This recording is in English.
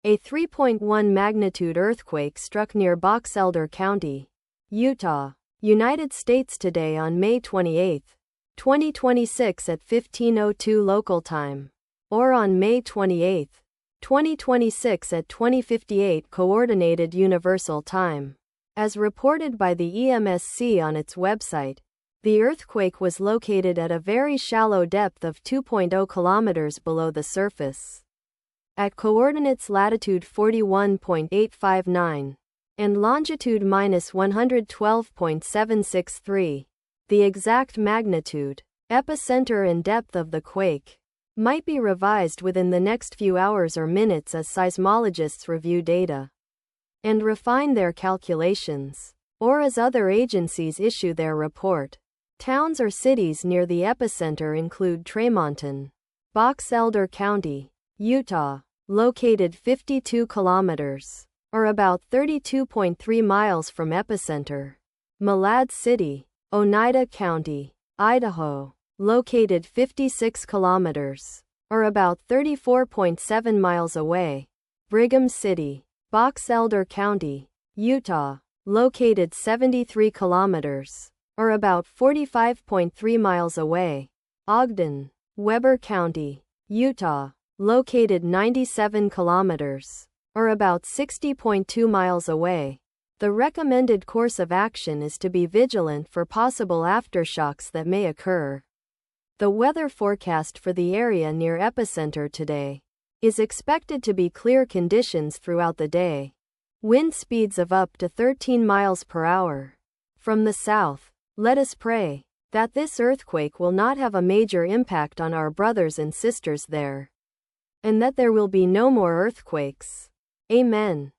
A 3.1 magnitude earthquake struck near Box Elder County, Utah, United States today on May 28, 2026 at 15:02 local time, or on May 28, 2026 at 20:58 Coordinated Universal Time. As reported by the EMSC on its website, the earthquake was located at a very shallow depth of 2.0 kilometers below the surface, at coordinates latitude 41.859 and longitude -112.763. The exact magnitude, epicenter and depth of the quake might be revised within the next few hours or minutes as seismologists review data and refine their calculations, or as other agencies issue their report. Towns or cities near the epicenter include Tremonton, Box Elder County, Utah, located 52 kilometers, or about 32.3 miles from epicenter. Malad City, Oneida County, Idaho, located 56 kilometers, or about 34.7 miles away. Brigham City, Box Elder County, Utah, located 73 kilometers, or about 45.3 miles away. Ogden, Weber County, Utah, located 97 kilometers, or about 60.2 miles away. The recommended course of action is to be vigilant for possible aftershocks that may occur. The weather forecast for the area near epicenter today is expected to be clear conditions throughout the day. Wind speeds of up to 13 miles per hour. From the south, let us pray that this earthquake will not have a major impact on our brothers and sisters there, and that there will be no more earthquakes. Amen.